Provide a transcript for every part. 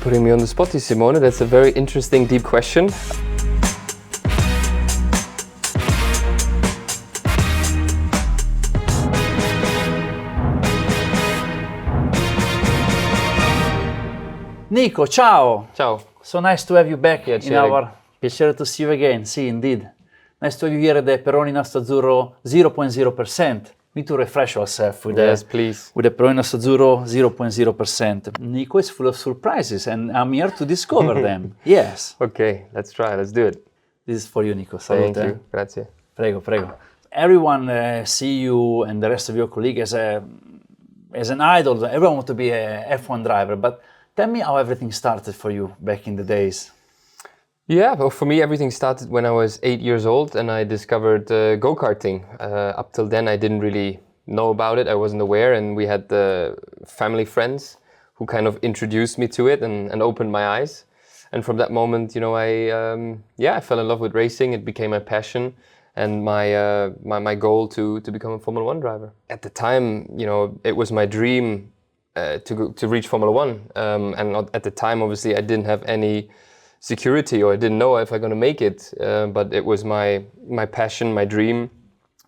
Putting me on the spot, Simone. That's a very interesting, deep question. Nico, ciao! Ciao. So nice to have you back in Piacere. our... Piacere to see you again, sì, indeed. Nice to have you here at the Peroni Nastro Azzurro 0.0%. We need to refresh ourselves with, Please. with the Peroni Nastro Azzurro 0.0%. Nico is full of surprises and I'm here to discover them. Yes. Okay, let's try. Let's do it. This is for you, Nico. Salute. Thank you. Grazie. Prego, prego. Everyone see you and the rest of your colleagues as an idol. Everyone wants to be a F1 driver, but tell me how everything started for you back in the days. Yeah, well, for me, everything started when I was 8 years old and I discovered go-karting. Up till then, I didn't really know about it. I wasn't aware, and we had family friends who kind of introduced me to it and opened my eyes. And from that moment, you know, I fell in love with racing. It became my passion and my goal to become a Formula One driver. At the time, you know, it was my dream to reach Formula One. And at the time, obviously, I didn't have any security, or I didn't know if I'm going to make it, but it was my passion, my dream,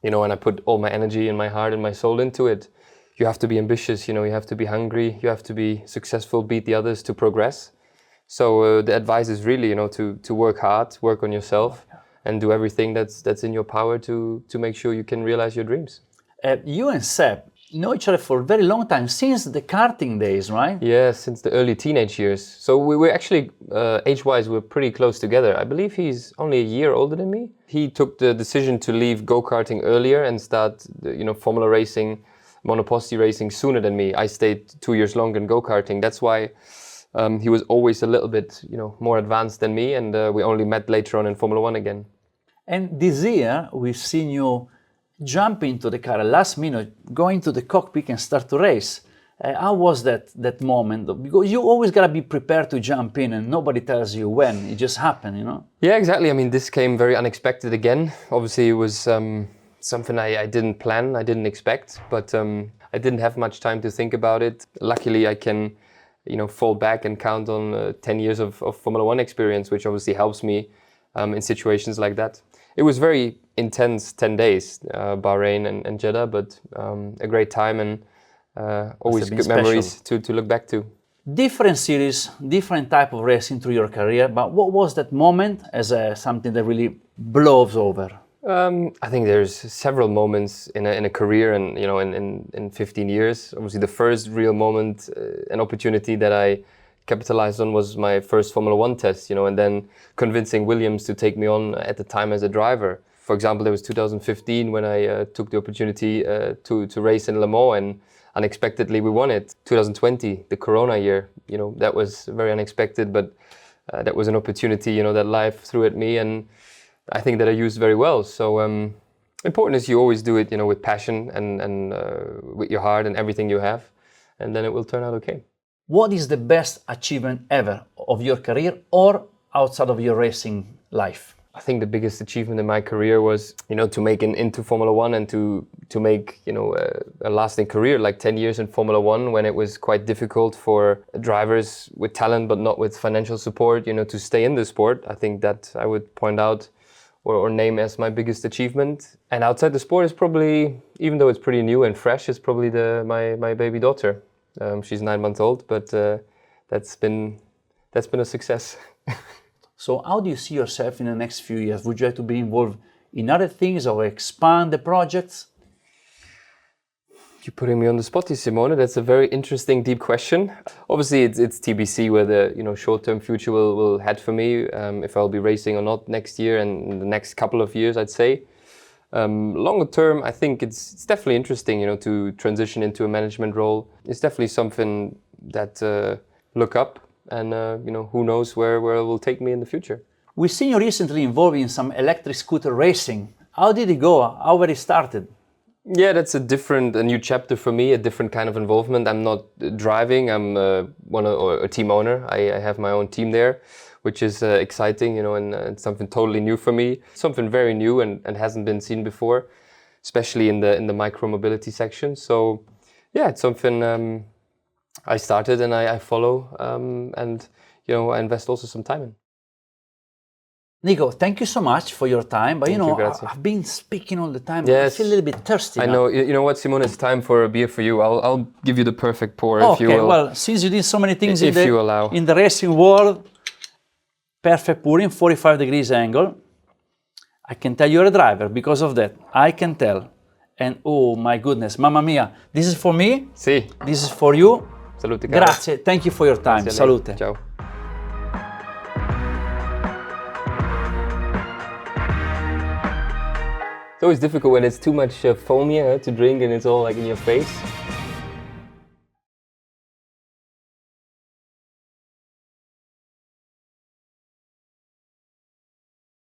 you know, and I put all my energy and my heart and my soul into it. You have to be ambitious, you know, you have to be hungry, you have to be successful, beat the others to progress. So the advice is really, you know, to work hard, work on yourself, and do everything that's in your power to make sure you can realize your dreams. You and Seb know each other for a very long time, since the karting days, right? Yeah, since the early teenage years. So we were actually, age-wise, we're pretty close together. I believe he's only a year older than me. He took the decision to leave go-karting earlier and start, you know, Formula racing, monoposti racing sooner than me. I stayed 2 years longer in go-karting. That's why he was always a little bit, you know, more advanced than me, and we only met later on in Formula One again. And this year, we've seen you jump into the car last minute, go into the cockpit and start to race. How was that moment? Because you always gotta be prepared to jump in and nobody tells you when, it just happened, you know? Yeah, exactly. I mean, this came very unexpected again. Obviously, it was something I didn't plan, I didn't expect, but I didn't have much time to think about it. Luckily, I can, you know, fall back and count on 10 years of Formula One experience, which obviously helps me in situations like that. It was very intense 10 days, Bahrain and Jeddah, but a great time and always good memories to look back to. Different series, different type of racing through your career, but what was that moment as something that really blows over? I think there's several moments in a career, and you know, in 15 years. Obviously, the first real moment, an opportunity that I capitalized on was my first Formula One test, you know, and then convincing Williams to take me on at the time as a driver. For example, there was 2015 when I took the opportunity to race in Le Mans, and unexpectedly we won it. 2020, the Corona year, you know, that was very unexpected, but that was an opportunity, you know, that life threw at me, and I think that I used very well. So important is you always do it, you know, with passion and with your heart and everything you have, and then it will turn out okay. What is the best achievement ever of your career or outside of your racing life? I think the biggest achievement in my career was, you know, to make it into Formula One and to make, you know, a lasting career, like 10 years in Formula One, when it was quite difficult for drivers with talent but not with financial support, you know, to stay in the sport. I think that I would point out or name as my biggest achievement. And outside the sport is probably, even though it's pretty new and fresh, is probably my baby daughter. She's 9 months old, but that's been a success. So how do you see yourself in the next few years? Would you like to be involved in other things or expand the projects? You're putting me on the spot, Simone. That's a very interesting, deep question. Obviously, it's TBC where the, you know, short-term future will head for me, if I'll be racing or not next year and in the next couple of years, I'd say. Longer term, I think it's definitely interesting, you know, to transition into a management role. It's definitely something that look up, and you know, who knows where it will take me in the future. We've seen you recently involved in some electric scooter racing. How did it go? How were it started? Yeah, that's a new chapter for me, a different kind of involvement. I'm not driving, I'm a team owner. I have my own team there, which is exciting, you know, and something totally new for me. Something very new and hasn't been seen before, especially in the micro mobility section. So yeah, it's something I started and I follow, and I invest also some time in. Nico, thank you so much for your time. But grazie. I've been speaking all the time. Yes. I feel a little bit thirsty. I now. know. You know what, Simone? It's time for a beer for you. I'll give you the perfect pour if you Okay, will. well, since you did so many things If you allow. in the racing world, perfect pouring, 45 degrees angle. I can tell you're a driver because of that. I can tell. And oh my goodness, mamma mia, this is for me. Sì. This is for you. Salute, caro. Grazie. Thank you for your time. Grazie a lei. Salute. Ciao. It's always difficult when it's too much foam here to drink and it's all like in your face.